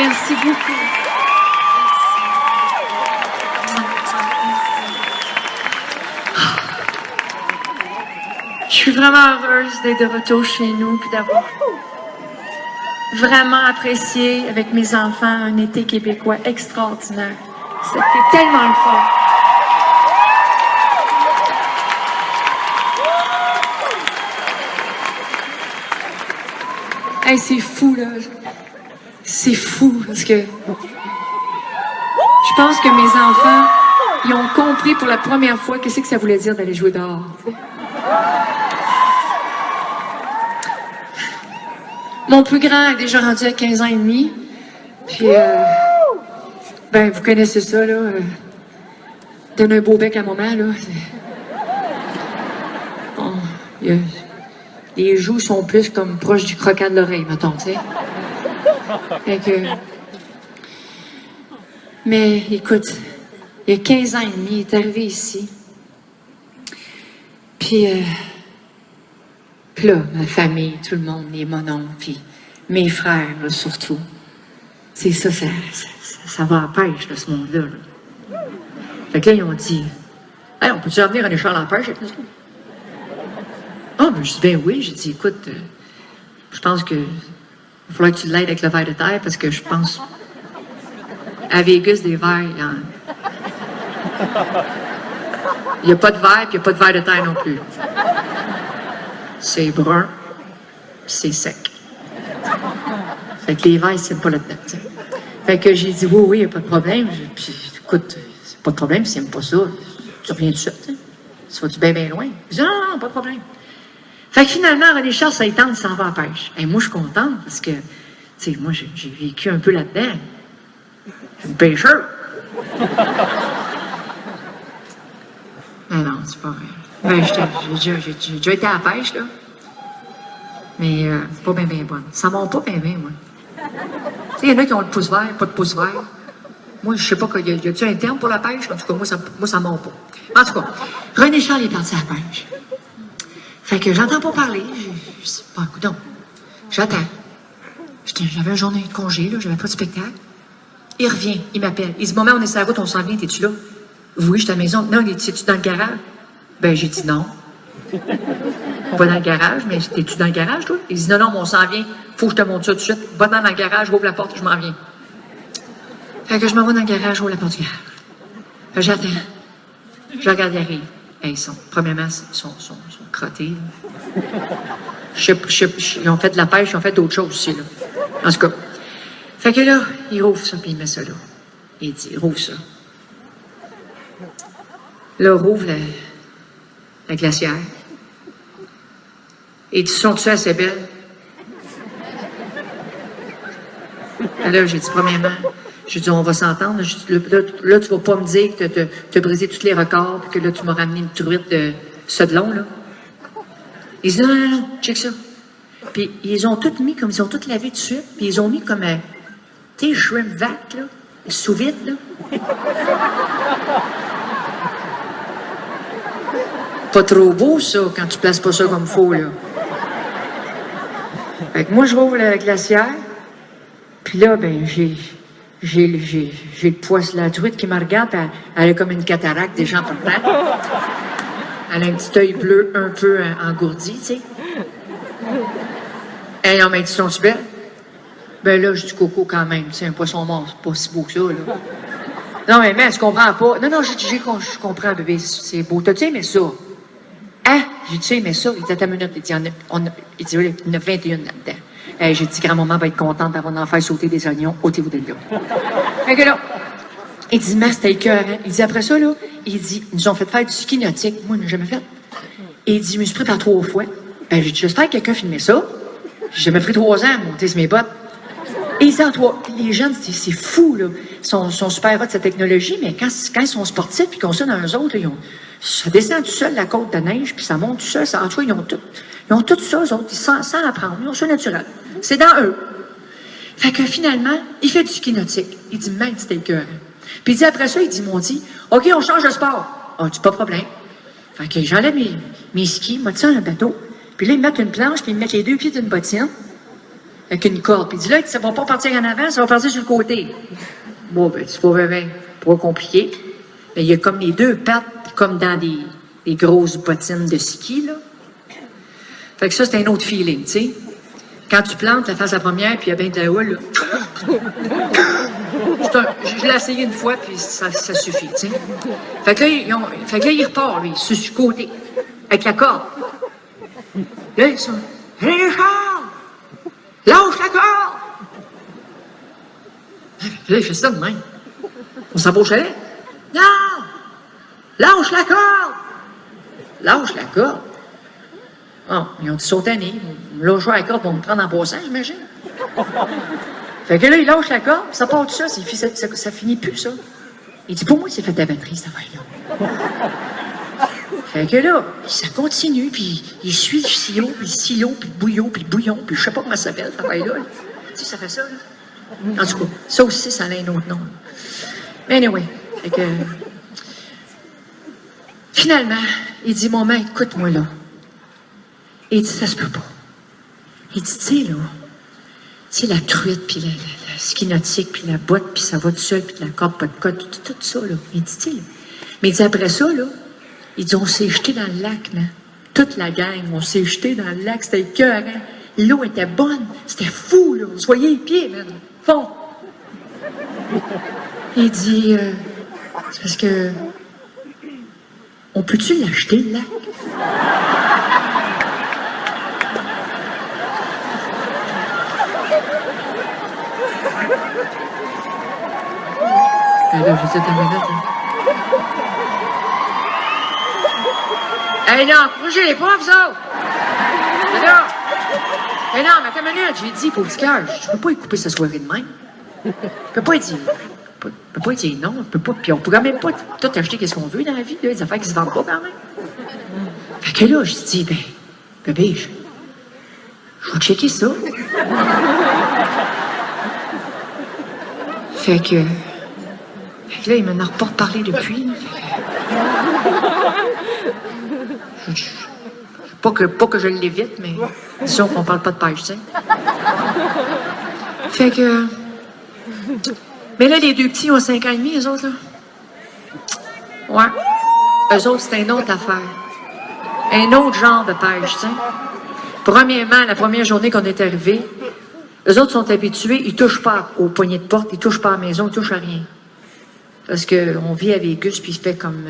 Merci beaucoup. Je suis vraiment heureuse d'être de retour chez nous et d'avoir vraiment apprécié avec mes enfants un été québécois extraordinaire. C'était tellement le fun. Hey, c'est fou, là. C'est fou, parce que je pense que mes enfants, ils ont compris pour la première fois qu'est-ce que ça voulait dire d'aller jouer dehors. Mon plus grand est déjà rendu à 15 ans et demi. Puis, ben, vous connaissez ça, là. Donner un beau bec à maman, là. Bon, les joues sont plus comme proches du croquant de l'oreille, mettons, tu sais. Fait que... Mais, écoute, il y a 15 ans et demi, il est arrivé ici. Puis là, ma famille, tout le monde, les mononcles, puis mes frères, là, surtout. C'est ça, ça va à pêche, là, ce monde-là. Là. Fait que là, ils ont dit, hey, on peut-tu revenir à Charles en pêche avec nous? Ah, ben, je dis, ben oui. J'ai dit, écoute, je pense que il va falloir que tu l'aides avec le verre de terre, parce que je pense, à Vegas, des verres, il n'y a pas de verre, puis il n'y a pas de verre de terre non plus. C'est brun, puis c'est sec. Fait que les verres, c'est pas là-dedans, t'sais. Fait que j'ai dit, oui, il n'y a pas de problème. Puis, écoute, c'est pas de problème s'ils n'aiment pas ça. Tu reviens tout seul, tu sais. Tu vas-tu bien loin? Je dis, non, pas de problème. Fait que finalement, René Charles, ça y tente, il s'en va à la pêche. Et moi, je suis contente, parce que, tu sais, moi, j'ai vécu un peu là-dedans. Je suis une pêcheur. Mais non, c'est pas vrai. Ben, j'ai déjà été à la pêche, là. Mais pas bien bonne. Ça monte pas bien, moi. Tu sais, il y en a qui ont le pouce vert, pas de pouce vert. Moi, je sais pas, y a-tu un terme pour la pêche? En tout cas, moi, ça monte pas. En tout cas, René Charles est parti à la pêche. Fait que j'entends pas parler. Je sais pas, écoute donc. J'attends. J'avais une journée de congé, là, j'avais pas de spectacle. Il revient, il m'appelle. Il dit, maman, on est sur la route, on s'en vient, t'es-tu là? Oui, je suis à la maison. Non, es-tu dans le garage? Ben, j'ai dit non. Pas dans le garage, mais t'es-tu dans le garage, toi? Il dit, non, mais on s'en vient. Faut que je te montre ça tout de suite. Va dans le garage, ouvre la porte, je m'en viens. Fait que je m'en vais dans le garage, ouvre la porte du garage. Fait que j'attends. Je regarde, il arrive. Hey, premièrement, ils sont crottés. Ils ont fait de la pêche, ils ont fait d'autres choses aussi, là. En tout cas. Fait que là, il rouvre ça, puis il met ça là. Il dit, rouvre ça. Là, rouvre la glacière. Et tu sont-tu assez belles? Là, j'ai dit, premièrement, j'ai dit, on va s'entendre. Là, tu vas pas me dire que tu as brisé tous les records, puis que là, tu m'as ramené une truite de Sodelon, là. Ils disent, non, check ça. Puis ils ont toutes mis, comme ils ont toutes lavé de suite, puis ils ont mis comme, tu sais, shrimp vac, là, sous vide, là. Pas trop beau, ça, quand tu places pas ça comme faut, là. Fait que moi, je rouvre la glacière, puis là, ben, j'ai le poisson, la truite qui me regarde, elle a comme une cataracte déjà en partant. Elle a un petit œil bleu un peu engourdi, tu sais. Et on m'a dit, sont-tu belles? Ben là, je dis coco quand même, tu sais, un poisson mort, c'est pas si beau que ça, là. Non, mais je comprends pas. Non, je comprends, bébé, c'est beau. T'as-tu aimé ça? Hein? J'ai dit, mais ça, il dit, à ta minute, il dit, il y en a 21 là-dedans. J'ai dit, grand-maman va être contente d'avoir en faire sauter des oignons, ôtez-vous de là. Fait que là, il dit, mais c'était écœurant. Il dit, après ça, là, il dit, ils nous ont fait faire du ski nautique. Moi, je n'ai jamais fait. Et il dit, je me suis pris par 3 fois. J'ai dit, j'espère que quelqu'un filmait ça. J'ai jamais pris 3 ans à monter sur mes bottes. Et il dit, les jeunes, c'est fou, là. Ils sont super hot de cette technologie, mais quand ils sont sportifs puis qu'on ça dans eux autres, là, ça descend tout seul la côte de neige, puis ça monte tout seul. En tout cas, ils ont tout ça, eux autres, sans apprendre. Ils ont ça naturel. C'est dans eux. Fait que finalement, il fait du ski nautique. Il dit, man, c'était écœurant. Puis il dit, après ça, ils m'ont dit, OK, on change de sport. Ah, dit, pas de problème. Fait que j'enlève mes skis, moi, ça, un bateau. Puis là, ils me mettent une planche, puis ils me mettent les 2 pieds d'une bottine. avec une corde. Puis il dit là, ça va pas partir en avant, ça va partir sur le côté. Bon, ben, c'est pas compliqué. Mais il y a comme les deux pattes, comme dans des grosses bottines de ski, là. Fait que ça, c'est un autre feeling, tu sais. Quand tu plantes la face à première, puis il y a bien de la houle, là. Je l'ai essayé une fois, puis ça suffit, tu sais. Fait que là, il repart, lui, sur le côté, avec la corde. Là, ils sont... Hey, Charles! Lâche la corde! Puis là, il fait ça de même. On s'en va au chalet. Non! Lâche la corde! Lâche la corde. Oh, ils ont dit sautanné. Lâche la corde pour me prendre en passant, j'imagine. Fait que là, il lâche la corde, ça part tout ça, ça finit plus, ça. Il dit, pour moi, c'est fait de la batterie, cette affaire-là. Fait que là, ça continue, puis il suit le silo, puis le bouillon, puis je sais pas comment ça s'appelle, cette affaire-là. Tu sais, ça fait ça, là. En tout cas, ça aussi, ça a un autre nom. Mais anyway, fait que... Finalement, il dit, maman, écoute-moi, là. Il dit, ça se peut pas. Il dit, tu sais, là, la truite, puis la ski nautique, puis la botte, puis ça va tout seul, puis la corde, pas de code, tout ça, là. Il dit, tu sais, là. Mais il dit, après ça, là, il dit, on s'est jeté dans le lac, man. Toute la gang, on s'est jeté dans le lac, c'était écœurant. L'eau était bonne, c'était fou, là. On se voyait les pieds, man. Fond. Il dit, c'est parce que, on peut-tu l'acheter, le lac? Là, je sais ta minute, hein. Hey, non, bougez pas, vous autres! C'est là! Hey, non, mais attends une minute, j'ai dit, pour le cœur, je peux pas y couper sa soirée de même. Je peux pas dire non, je peux pas, puis on peut quand même pas tout acheter qu'est-ce qu'on veut dans la vie, là, des affaires qui se vendent pas quand même. Fait que là, je dis, ben, bébé, je vais checker ça. Fait que là, il m'en a pas reparlé depuis. Pas que je l'évite, mais disons qu'on parle pas de pêche, tu sais. Fait que... Mais là, les deux petits ont 5 ans et demi, eux autres, là. Ouais. Eux autres, c'est une autre affaire. Un autre genre de pêche, tu sais. Premièrement, la première journée qu'on est arrivé, eux autres sont habitués, ils touchent pas aux poignées de porte, ils touchent pas à la maison, ils touchent à rien. Parce qu'on vit à Vegas, puis il fait comme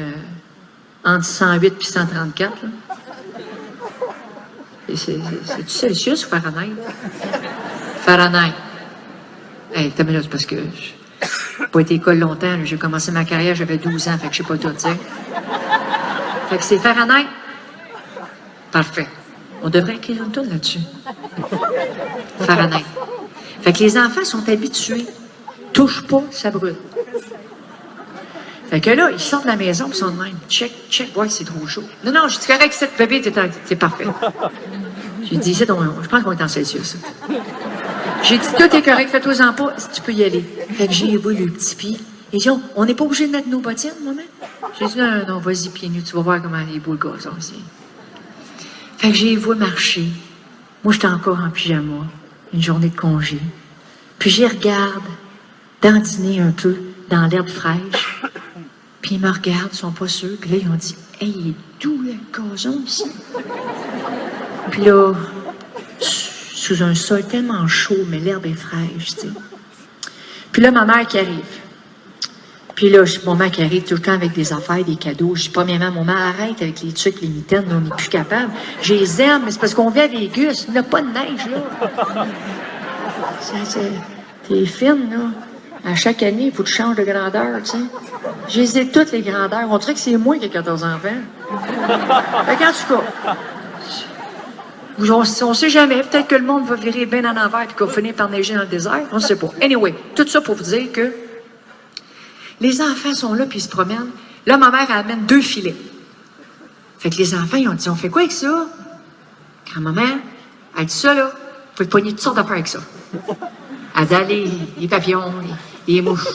entre 108 puis 134, là. C'est-tu Celsius ou Fahrenheit? Fahrenheit. Hey, t'as minute, parce que j'ai pas été à l'école longtemps, là. J'ai commencé ma carrière, j'avais 12 ans, fait que je sais pas tout, tu sais. Fait que c'est Fahrenheit. Parfait. On devrait écrire une tonne là-dessus. Fahrenheit. Fait que les enfants sont habitués. Touche pas, ça brûle. Fait que là, ils sortent de la maison, puis ils sont de même. Check, ouais, c'est trop chaud. Non, je dis correct, cette bébé, c'est parfait. J'ai dit, je pense qu'on est en Celsius. J'ai dit, tout est correct, fais-toi-en pas, tu peux y aller. Fait que j'ai vu le petit pied. Ils disent, on n'est pas obligé de mettre nos bottines, maman? J'ai dit, non, vas-y, pieds nus, tu vas voir comment il est beau le gazon aussi. Fait que j'ai vu marcher. Moi, j'étais encore en pyjama, une journée de congé. Puis j'y regarde, dandiner un peu dans l'herbe fraîche. Puis ils me regardent, ils sont pas sûrs. Puis là, ils ont dit, hey, il est doux, le gazon ici. Puis là, sous un sol tellement chaud, mais l'herbe est fraîche, tu sais. Puis là, ma mère qui arrive. Puis là, mon mère qui arrive tout le temps avec des affaires, des cadeaux. Je dis, premièrement, maman, arrête avec les trucs, les mitaines, on n'est plus capable. Je les aime, mais c'est parce qu'on vit à Vegas. Il n'y a pas de neige, là. T'es fine, là. À chaque année, il faut que tu changes de grandeur, tu sais. Je les ai toutes les grandeurs. On dirait que c'est moi qui ai 14 enfants. Fait qu'en tout cas, on sait jamais. Peut-être que le monde va virer bien en envers et qu'on va finir par neiger dans le désert. On ne sait pas. Anyway, tout ça pour vous dire que les enfants sont là puis ils se promènent. Là, ma mère amène 2 filets. Fait que les enfants, ils ont dit, on fait quoi avec ça? Grand-maman, elle dit ça, là, faut pogner toutes sortes d'affaires avec ça. Elle dit, allez, les papillons, les mouches,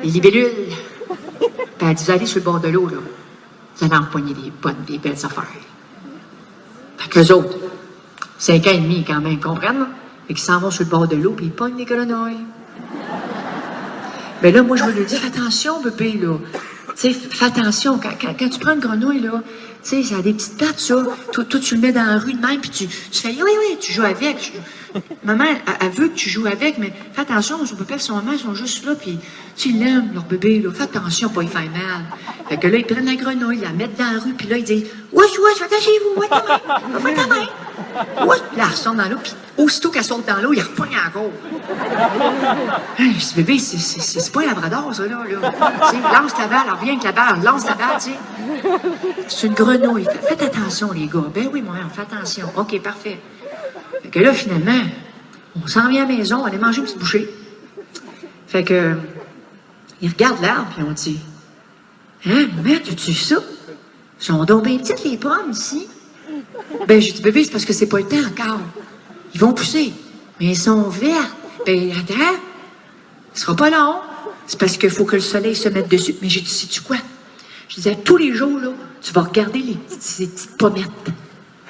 les libellules. Puis elle dit, allez sur le bord de l'eau, là. Vous allez empoigner des belles affaires. Fait qu'eux autres, 5 ans et demi quand même, comprennent? Fait qu'ils s'en vont sur le bord de l'eau, puis ils pognent les grenouilles. Ben là, moi, je lui dis, fais attention, bébé, là. Tu sais, fais attention. Quand tu prends une grenouille, là, tu sais, ça a des petites pattes, ça. Toi, tu le mets dans la rue de même, puis tu fais, oui, tu joues avec. Maman, elle veut que tu joues avec, mais fais attention, son papa et son maman, ils sont juste là, puis tu l'aimes, leur bébé, là. Fais attention, pas y faire mal. Fait que là, ils prennent la grenouille, ils la mettent dans la rue, puis là, ils disent, wesh, attachez-vous, ouais, ta main, fais ta main. Ouais, là, elle sort dans l'eau, puis aussitôt qu'elle saute dans l'eau, il repogne encore. Hey, ce bébé, c'est pas un labrador, ça, là. Tu sais, lance ta balle, reviens avec la balle, lance ta balle, tu sais. C'est une grenouille. Faites attention, les gars. Ben oui, mon mère, fais attention. OK, parfait. Fait que là, finalement, on s'en vient à la maison, on allait manger une petite bouchée. Fait que, ils regardent l'arbre, puis on dit, hein, mère, tu vu ça? Ils sont donc bien petites, les pommes, ici. Ben, j'ai dit, bébé, c'est parce que c'est pas le temps encore. Ils vont pousser, mais ils sont verts. Ben, attends, ce sera pas long. C'est parce qu'il faut que le soleil se mette dessus. Mais j'ai dit, sais-tu quoi? Je disais, tous les jours, là, tu vas regarder ces petites pommettes.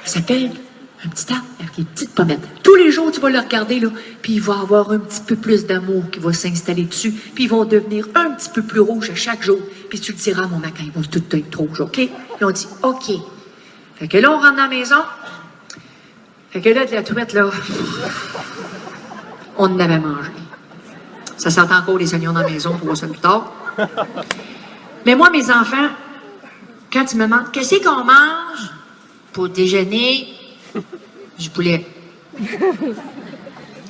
Ça s'appelle un petit arbre avec les petites pommettes. Tous les jours, tu vas le regarder, là, puis il va avoir un petit peu plus d'amour qui va s'installer dessus, puis ils vont devenir un petit peu plus rouges à chaque jour. Puis tu le diras à mon matin, ils vont tout être rouges, OK? Et on dit, OK. Fait que là, on rentre dans la maison. Fait que là, de la truite, là, on en avait mangé. Ça sent encore les oignons dans la maison, pour voir ça plus tard. Mais moi, mes enfants, quand ils me demandent qu'est-ce qu'on mange pour déjeuner, du poulet.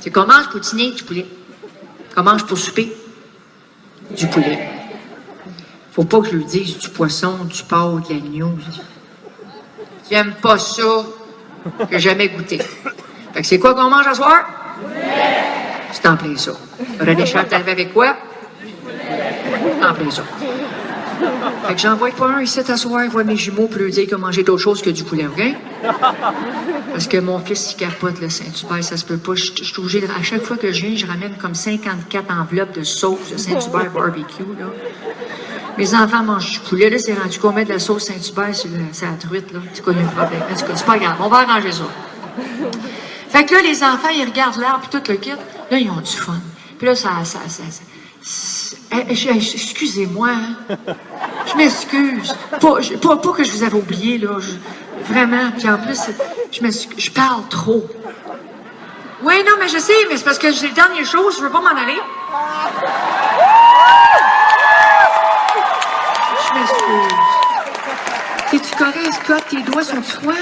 C'est qu'on mange pour dîner, du poulet. Qu'on mange pour souper, du poulet. Faut pas que je lui dise du poisson, du porc, de l'agneau. J'aime pas ça, que j'ai jamais goûté. Fait que c'est quoi qu'on mange à soir? C'est en plein ça. René Charles, t'arrives avec quoi? C'est en plein ça. Fait que j'envoie pas un ici t'asseoir, voir mes jumeaux, pour lui dire qu'il a mangé d'autre chose que du poulet, OK? Parce que mon fils, il capote le Saint-Hubert, ça se peut pas. Je suis obligée à chaque fois que je viens, je ramène comme 54 enveloppes de sauce de Saint-Hubert barbecue, là. Mes enfants mangent du poulet, là, c'est rendu qu'on met de la sauce Saint-Hubert sur la truite, là. Tu connais le problème. En tout cas, c'est pas grave, on va arranger ça. Fait que là, les enfants, ils regardent l'arbre, puis tout le kit. Là, ils ont du fun. Puis là, excusez-moi, hein. Je m'excuse. Pas que je vous avais oublié, là. Vraiment. Puis en plus, je parle trop. Oui, non, mais je sais, mais c'est parce que j'ai le dernier chose, je veux pas m'en aller. Je m'excuse. T'es-tu correct, Scott? Tes doigts sont-tu froids?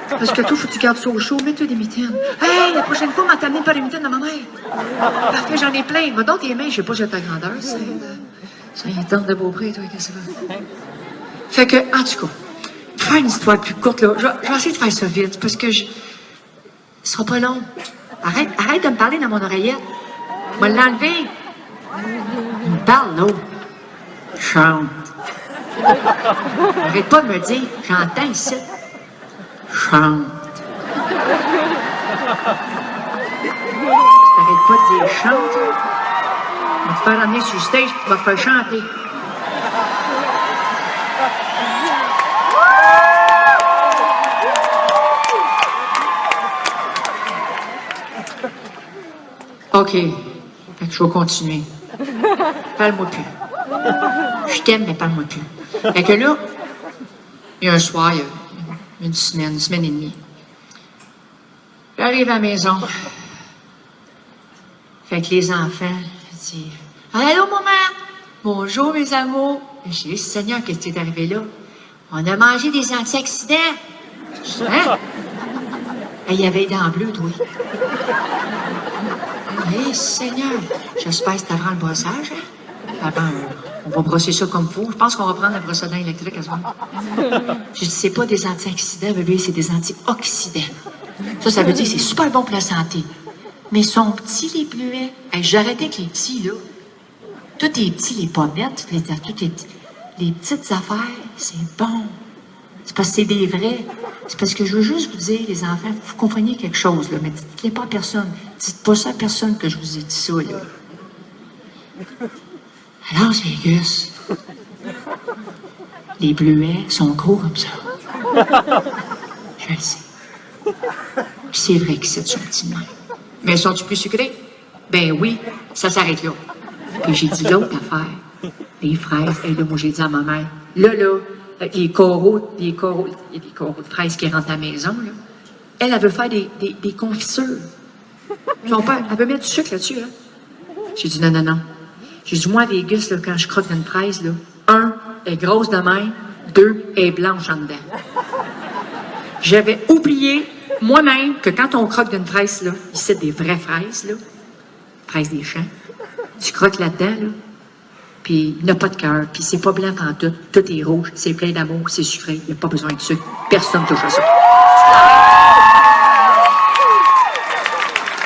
Parce que toi, faut que tu gardes ça au chaud. Mets-toi des mitaines. Hey, la prochaine fois, on m'a t'amené par les mitaines de ma mère. Parfait, j'en ai plein. Mais donc, tes mains, je sais pas, j'ai ta grandeur. C'est une tente de Beaupré, toi, qu'est-ce que ça fait? Fait que, en tout cas, pour faire une histoire plus courte, là, je vais essayer de faire ça vite, parce que ce sera pas long. Arrête de me parler dans mon oreillette. Je vais l'enlever. Il me parle, là. Chante. Arrête pas de me dire, j'entends ici. Chante. Si t'arrêtes pas de dire chante, on va te faire amener sur le stage et tu vas te faire chanter. OK. Fait que je vais continuer. Parle-moi plus. Je t'aime, mais parle-moi plus. Fait que là, il y a un soir, il y a une semaine et demie. J'arrive à la maison. Fait que les enfants disent allô, maman! Bonjour, mes amours! J'ai dit, Seigneur, qu'est-ce qui est arrivé là? On a mangé des antioxydants. Je dis, hein? Il y avait des dents bleues, toi. Hé, Seigneur! J'espère que c'est avant le brossage, hein? Avant, on va brosser ça comme il faut. Je pense qu'on va prendre un brosse à dents électrique à ce moment. Je dis, c'est pas des antioxydants, bébé, c'est des antioxydants. Ça veut dire que c'est super bon pour la santé. Mais sont petits, les bleuets. Hey, j'arrêtais avec les petits, là. Tout est petit, les pommettes, les petites affaires, c'est bon. C'est parce que c'est des vrais. C'est parce que je veux juste vous dire, les enfants, vous compreniez quelque chose, là, mais dites-le pas à personne. Dites pas ça à personne que je vous ai dit ça, là. À Las Vegas, les bleuets sont gros comme ça. Je le sais. Puis c'est vrai que c'est son petit nom. Mais sont-ils plus sucrés? Ben oui, ça s'arrête là. Puis j'ai dit l'autre affaire, les fraises. Et là, moi, j'ai dit à ma mère, là, les coraux, il y a des coraux de fraises qui rentrent à la maison, là. Elle veut faire des confitures. Son père, elle veut mettre du sucre là-dessus, là. J'ai dit non, non, non. J'ai dit, moi, à Vegas, là, quand je croque une fraise, là, 1, elle est grosse de même, 2, elle est blanche en dedans. J'avais oublié moi-même que quand on croque d'une fraise, là, ici, des vraies fraises, là, fraises des champs, tu croques là-dedans, là, puis il n'a pas de cœur, puis c'est pas blanc pantoute, tout est rouge, c'est plein d'amour, c'est sucré, il n'y a pas besoin de sucre. Personne touche à ça.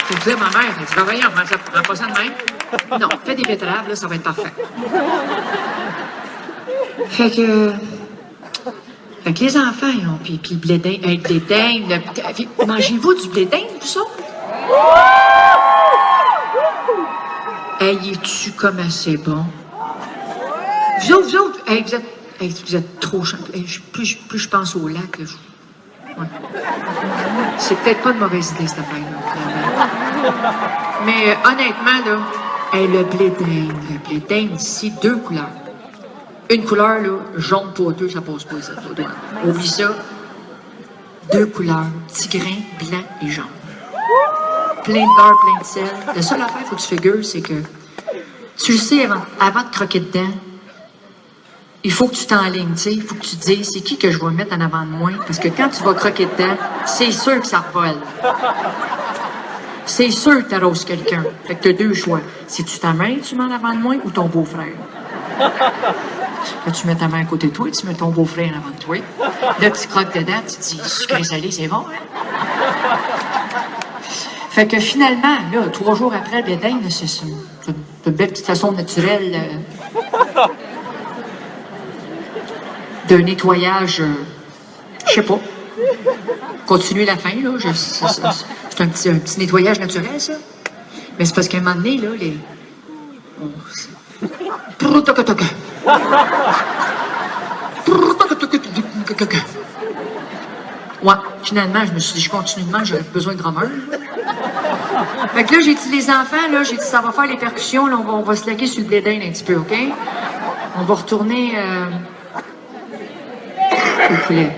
Faut dire, ma mère, elle dit, ben voyons, ça prend pas ça de même. Non, fais des betteraves, là, ça va être parfait. Fait que les enfants, ils ont, puis le blé d'Inde, le blé d'Inde, mangez-vous du blé d'Inde, tout ça? Hey, es-tu comme assez bon? Vous autres, hey, vous êtes trop chiants. Hey, plus je pense au lac, là, ouais. C'est peut-être pas une mauvaise idée, cette affaire-là. Mais honnêtement, là, hey, le blé d'Inde ici, 2 couleurs. Une couleur, là, jaune poteux, ça passe pas, ça, au doigt. Oublie ça. 2 couleurs, petit grain, blanc et jaune. Plein de beurre, plein de sel. La seule affaire qu'il faut que tu figures, c'est que tu le sais avant de croquer dedans, il faut que tu t'enlignes, tu sais. Il faut que tu te dises, c'est qui que je vais mettre en avant de moi? Parce que quand tu vas croquer dedans, c'est sûr que ça revole. C'est sûr que tu arroses quelqu'un. Fait que tu as 2 choix. Si tu ta main, tu mets en avant de moi ou ton beau-frère. Là, tu mets ta main à côté de toi, tu mets ton beau-frère en avant de toi. Là, tu croques dedans, tu te dis, sucré salé, c'est bon, hein? Fait que finalement, là, 3 jours après, le blé d'Inde, c'est une belle petite façon naturelle de nettoyage, je sais pas. Continuer la fin, là. C'est un petit nettoyage naturel, ça. Mais c'est parce qu'à un moment donné, là, ouais, finalement, je me suis dit, je continue de manger, j'aurais besoin de grammeur. Fait que là, j'ai dit, les enfants, là, j'ai dit, ça va faire les percussions, là, on va se laquer sur le blé d'Inde un petit peu, OK? On va retourner au poulet.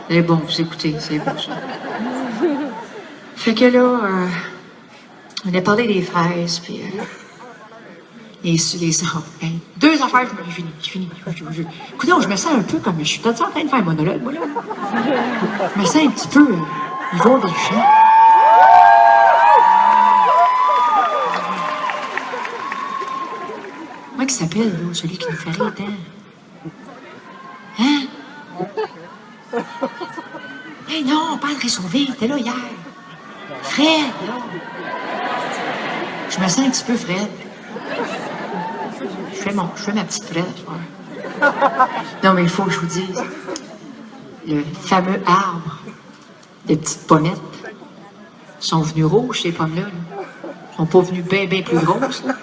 C'est bon, vous écoutez, c'est bon, ça. Fait que là, on a parlé des fraises, puis les oh, hey, 2 affaires, j'ai fini. Écoutez, je me sens un peu comme, je suis peut-être en train de faire un monologue, moi, là. Je me sens un petit peu Yvon Deschamps. Comment il s'appelle, là, celui qui nous fait rire, hein? Hey, non, on parle de Sauvé, t'es là hier. Fred, là. Je me sens un petit peu Fred. Je fais ma petite Fred, ouais. Non, mais il faut que je vous dise. Le fameux arbre de petites pommettes sont venus rouges, ces pommes-là. Ils sont pas venus bien plus grosses, là.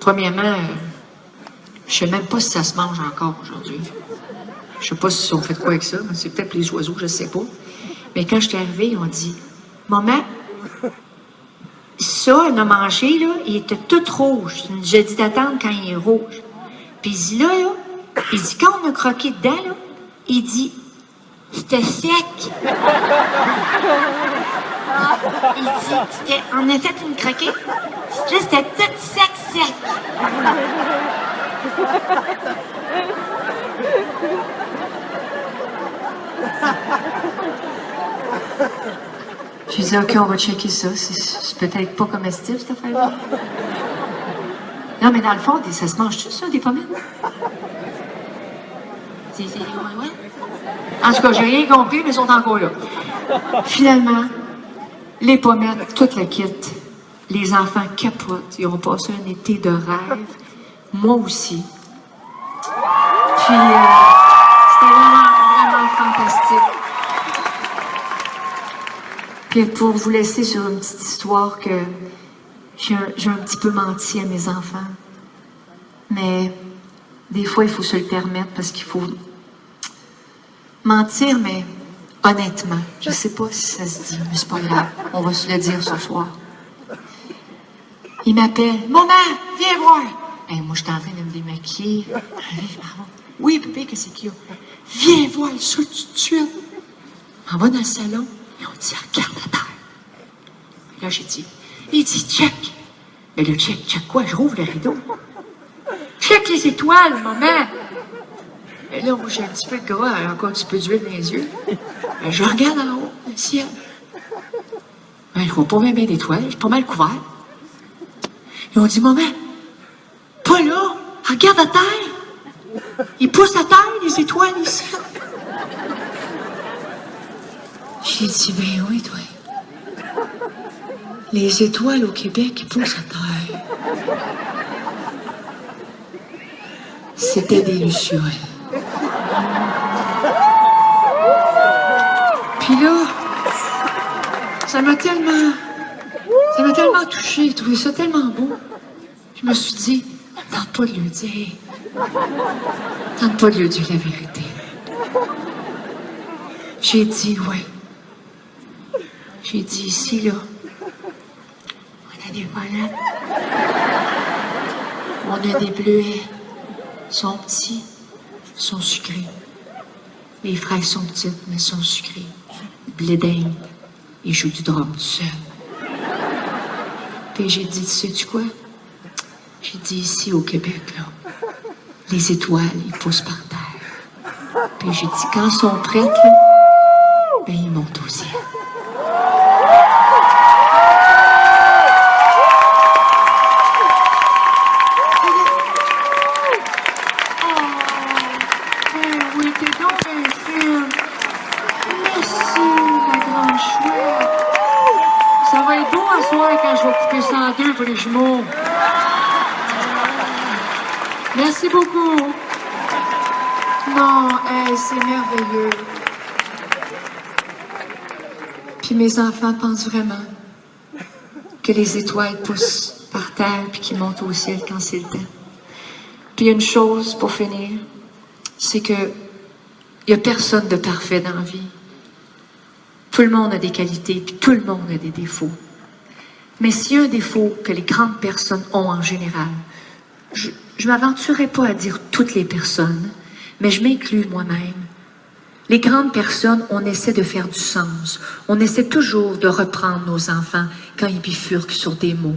Premièrement, je sais même pas si ça se mange encore aujourd'hui. Je sais pas si on fait quoi avec ça, mais c'est peut-être les oiseaux, je sais pas. Mais quand je suis arrivée, ils ont dit, maman, ça, on a mangé, là, il était tout rouge. J'ai dit d'attendre quand il est rouge. Puis il dit là, il dit, quand on a croqué dedans, là, il dit, c'était sec. Il dit, on a fait une croquette. Là, c'était tout sec. J'ai dit, OK, on va checker ça. C'est peut-être pas comestible, cette affaire-là. Non, mais dans le fond, ça se mange tout ça, des pommettes? Ouais. En tout cas, j'ai rien compris, mais ils sont encore là. Finalement, les pommettes, toute la kit. Les enfants capotent. Ils ont passé un été de rêve. Moi aussi. Puis, c'était vraiment fantastique. Puis pour vous laisser sur une petite histoire que j'ai un petit peu menti à mes enfants. Mais des fois, il faut se le permettre parce qu'il faut mentir, mais Honnêtement, je sais pas si ça se dit, mais c'est pas grave. On va se le dire ce soir. Il m'appelle. Maman, viens voir. Hey, moi, j'étais en train de me démaquiller. Allez, maman. Oui, bébé, qu'est-ce qu'il y a? Viens voir ça tout de suite. On va dans le salon et on dit, regarde à terre. Là, j'ai dit, il dit, check. Mais le check quoi? Je rouvre le rideau. Check les étoiles, maman. Et là, moi, j'ai un petit peu de gras, encore un petit peu d'huile dans les yeux. Et je regarde en haut, le ciel. Ben, je vois pas bien d'étoiles, je suis pas mal couvert. Ils ont dit, maman, pas là, regarde à terre. Ils poussent à terre, les étoiles ici. J'ai dit, ben oui, toi. Les étoiles au Québec, ils poussent à terre. C'était des lucioles. Puis là, ça m'a tellement touchée, j'ai trouvé ça tellement beau. Je me suis dit, tente pas de lui dire. Tente pas de lui dire la vérité. J'ai dit, ouais. J'ai dit, ici, là, on a des bananes. On a des bleuets. Ils sont petits, ils sont sucrés. Les fraises sont petites, mais sont sucrées. Blé d'Inde, ils jouent du drum tout seul. Puis j'ai dit, sais-tu quoi? J'ai dit, ici au Québec, là, les étoiles, ils poussent par terre. Puis j'ai dit, quand ils sont prêtes, là, ben ils montent au ciel. Oui, t'es donc bien fine. Merci, ma grande chouette. Ça va être beau à soir quand je vais couper ça en deux pour les jumeaux. Merci beaucoup. Non, hey, c'est merveilleux. Puis mes enfants pensent vraiment que les étoiles poussent par terre puis qu'ils montent au ciel quand c'est le temps. Puis il y a une chose pour finir, c'est que il n'y a personne de parfait dans la vie. Tout le monde a des qualités, puis tout le monde a des défauts. Mais s'il y a un défaut que les grandes personnes ont en général, je ne m'aventurerai pas à dire toutes les personnes, mais je m'inclus moi-même. Les grandes personnes, on essaie de faire du sens. On essaie toujours de reprendre nos enfants quand ils bifurquent sur des mots.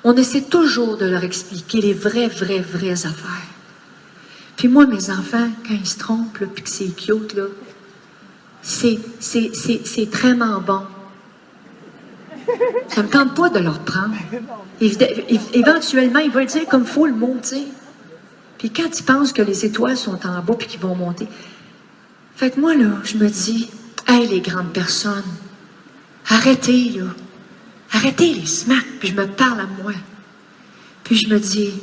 On essaie toujours de leur expliquer les vraies affaires. Puis moi, mes enfants, quand ils se trompent, là, puis que c'est cute, là, c'est vraiment bon. Ça me tente pas de leur prendre. Éventuellement, ils vont dire comme faut le mot, tu sais. Puis quand ils pensent que les étoiles sont en bas puis qu'ils vont monter. Fait que moi, là, je me dis, hey, les grandes personnes, arrêtez, là. Arrêtez les smacks, puis je me parle à moi. Puis je me dis,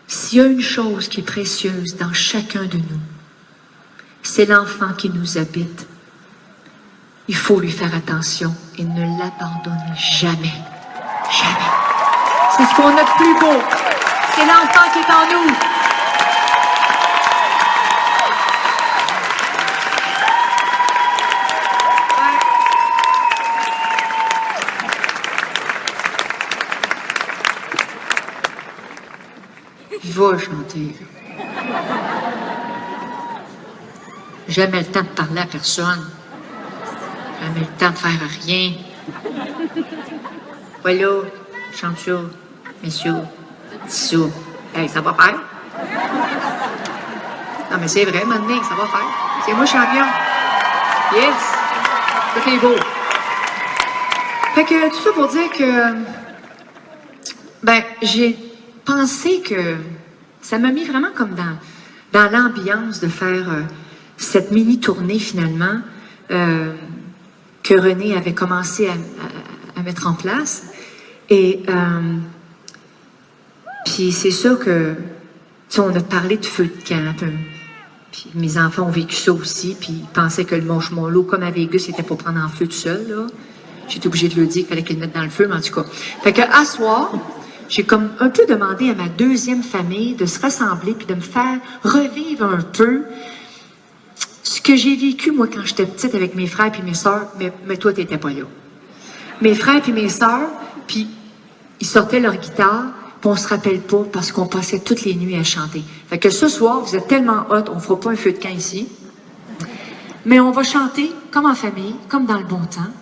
s'il y a une chose qui est précieuse dans chacun de nous, c'est l'enfant qui nous habite. Il faut lui faire attention et ne l'abandonner jamais. Jamais. C'est ce qu'on a de plus beau. C'est l'enfant qui est en nous. Il va chanter. Jamais le temps de parler à personne. Jamais le temps de faire rien. Voilà, chante ça, messieurs, ça. Hey, ça va faire? Non, mais c'est vrai, maintenant, ça va faire. C'est moi champion. Yes! Tout est beau. Fait que, tout ça pour dire que, ben, j'ai pensé que ça m'a mis vraiment comme dans l'ambiance de faire cette mini-tournée, finalement, que René avait commencé à mettre en place. Et puis c'est sûr que, tu sais, on a parlé de feu de camp. Puis mes enfants ont vécu ça aussi, puis ils pensaient que le marshmallow, comme à Vegas, c'était pour prendre en feu tout seul, là. J'étais obligée de le dire qu'il fallait qu'ils le mettent dans le feu, mais en tout cas. Fait que, à soir, j'ai comme un peu demandé à ma deuxième famille de se rassembler puis de me faire revivre un peu Ce que j'ai vécu, moi, quand j'étais petite avec mes frères et mes sœurs, mais toi, t'étais pas là. Mes frères et mes sœurs, puis ils sortaient leur guitare, puis on se rappelle pas parce qu'on passait toutes les nuits à chanter. Fait que ce soir, vous êtes tellement hot, on fera pas un feu de camp ici, mais on va chanter comme en famille, comme dans le bon temps.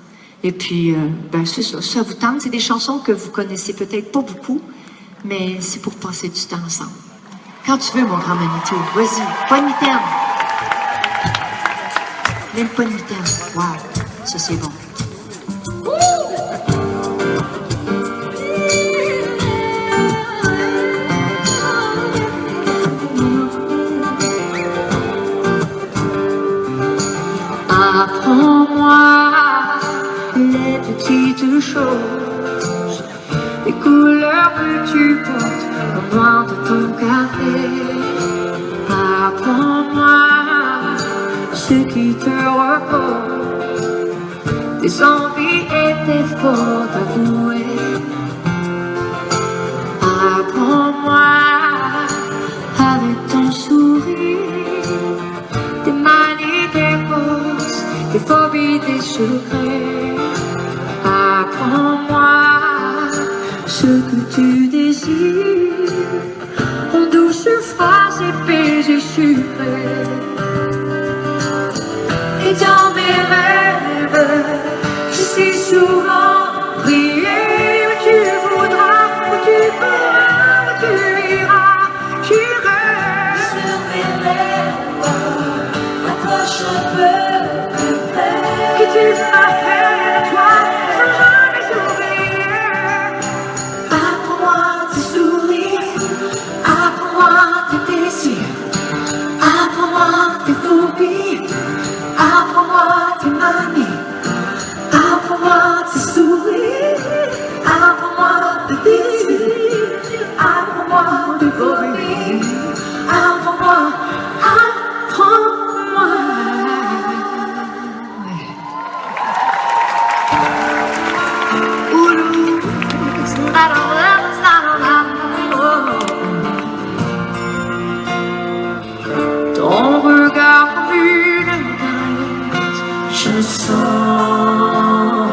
Et puis, ben c'est ça, ça vous tente. C'est des chansons que vous connaissez peut-être pas beaucoup, mais c'est pour passer du temps ensemble. Quand tu veux, mon grand Manitou, vas-y, pas de mitaine. Même pas de mitaine. Wow, ça c'est bon. Apprends-moi les petites choses, les couleurs que tu portes au noir de ton café. Apprends-moi ce qui te repose, tes envies et tes fautes avouées. Apprends-moi avec ton sourire, tes manies, tes poses, tes phobies, tes secrets. Apprends-moi ce que tu désires, en douces phrases et baisers sucrés. Et dans mes rêves, je sais souvent prier où tu voudras, où tu pourras, où tu iras. J'irai sur mes lèvres, approche un peu plus près, que tu m'appelles toi, sans jamais oublier. Apprends-moi tes sourires, apprends-moi tes désirs, apprends-moi tes phobies, apprends-moi tes manies, apprends-moi tes sourires, apprends-moi tes désirs, apprends-moi tes phobies, apprends-moi, apprends-moi. Ton regard comme une caresse, je le sens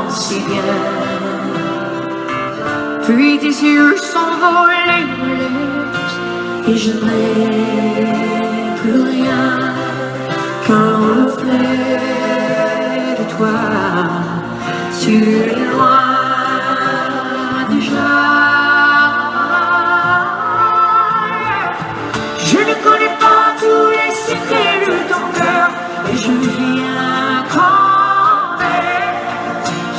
si bien. Puis tes yeux s'envolent et me laissent, et je n'ai plus rien qu'un reflet de toi. Tu es loin déjà. Je ne connais pas tous les secrets de ton cœur, et je viens quand même.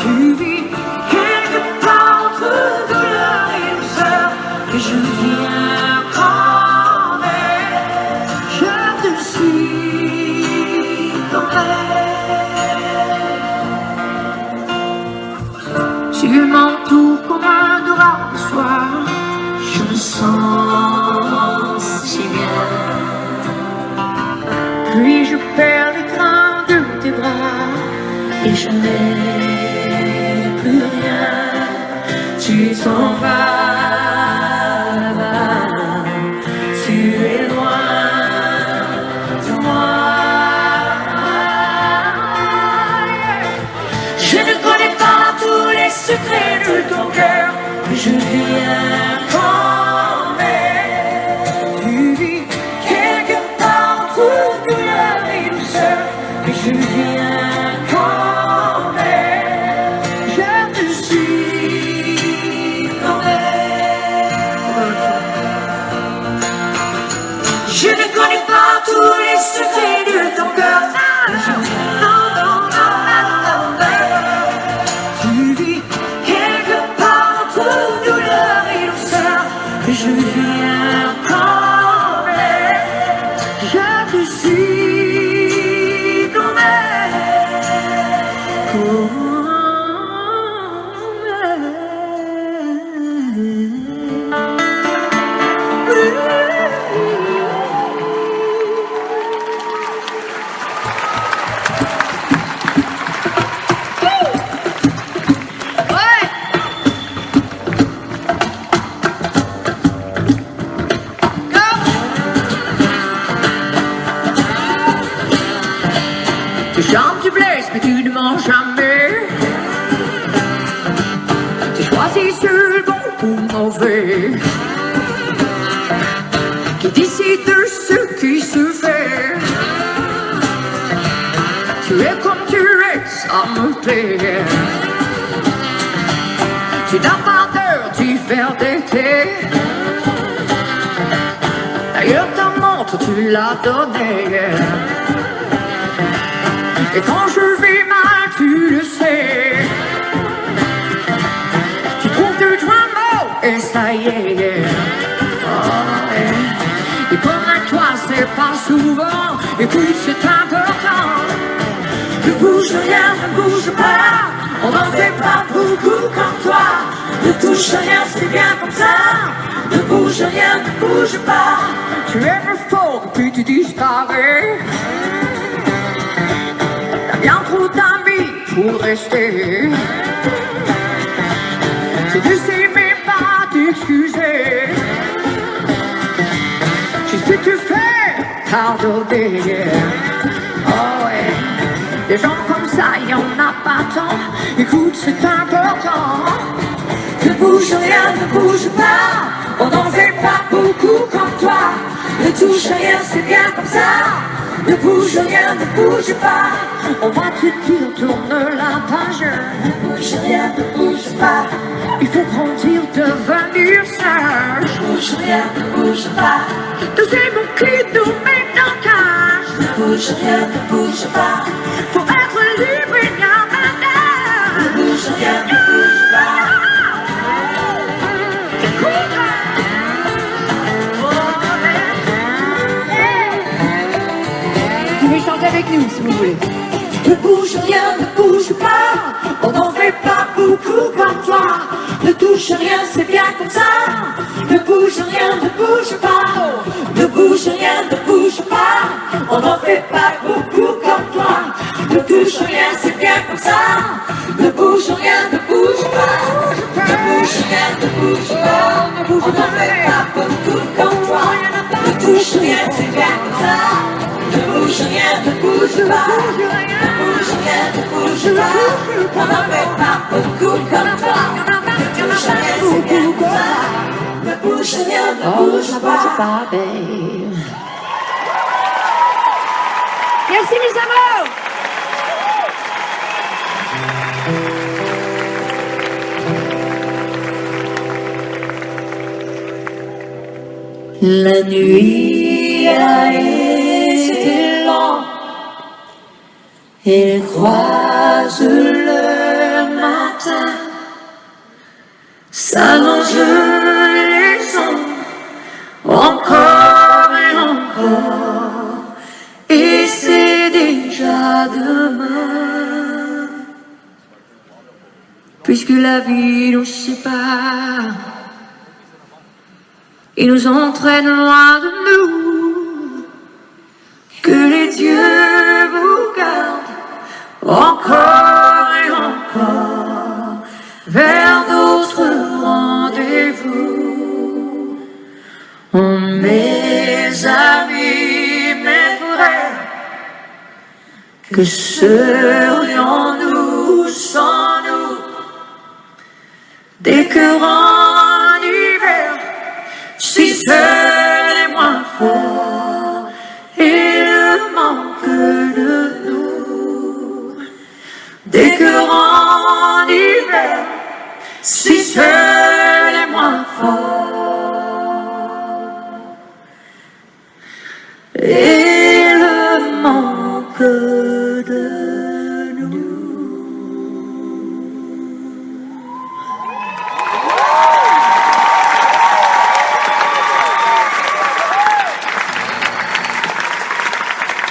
Tu vis quelque part entre douleur et douceur, et je viens quand même. Je te suis quand même. Tu m'entoures comme un drap de soie, je me sens si bien. Puis je perds l'écran de tes bras, et je n'ai plus rien. Tu t'en vas là-bas, tu es loin de moi. Je ne connais pas tous les secrets de ton cœur, mais je viens quand même. Tu vis quelque part entre douleur et douceur, mais je viens quand même. Je te suis quand même. Je ne connais pas tous les secrets de ton cœur. Non, non, non, non, non. Tu vis quelque part entre douleur et douceur, mais je viens quand même. Je te suis quand même. Quand même. 'Cause partie de ce qui se fait. Tu es comme tu es, ça me plaît. Tu n'as pas d'heure d'hiver d'été. D'ailleurs ta montre tu l'as donnée. Et quand je vis mal tu le sais. Tu trouves du drama et ça y est. Et comme à toi c'est pas souvent. Et puis c'est important. Ne bouge rien, ne bouge pas. On n'en fait pas beaucoup comme toi. Ne touche rien, c'est bien comme ça. Ne bouge rien, ne bouge pas. Tu aimes fort, puis tu disparais. T'as bien trop d'amis pour rester. Si tu sais même pas t'excuser. Je sais que tu fais pardonner. Oh ouais. Des gens comme ça, y en a pas tant. Écoute, c'est important. Ne bouge rien, ne bouge pas. On n'en fait pas beaucoup comme toi. Ne touche rien, c'est bien comme ça. Ne bouge rien, ne bouge pas. On va te dire, tourne la page. Ne bouge rien, ne bouge pas. Il faut grandir, devenir sage. Ne bouge rien, ne bouge pas. Deuxième mon clé, nous met dans le cage. Ne bouge rien, ne bouge pas. Faut être libre et bien maintenant. Ne bouge rien, ne bouge pas. Vous pouvez chanter avec nous si vous voulez. Ne bouge rien, ne bouge pas. On n'en fait pas beaucoup comme toi. Ne touche rien, c'est bien comme ça. Ne bouge rien, ne bouge pas. Ne bouge rien, ne bouge pas. On n'en fait pas beaucoup comme toi. Ne touche rien, c'est bien comme ça. Ne bouge rien, ne bouge pas. Ne bouge rien, ne bouge pas. On n'en fait pas beaucoup comme toi. Ne touche rien, c'est bien comme ça. Ne bouge rien, ne bouge pas. Ne bouge rien, ne bouge pas. On n'en fait pas beaucoup comme toi. Ne touche rien, c'est bien comme ça. Ne bouge rien, ne bouge pas, babe. Merci mes amours. La nuit a été longue. Elle croise le matin. S'allonge les ombres. Encore et encore. Et c'est déjà demain. Puisque la vie nous sépare. Il nous entraîne loin de nous. Que les dieux vous gardent encore et encore vers d'autres rendez-vous. Oh, mes amis, mes frères, que serions-nous sans nous? Des cœurs en hiver, si seul et moins fort, et le manque de nous. Des cœurs en hiver, si seul et moins fort. Et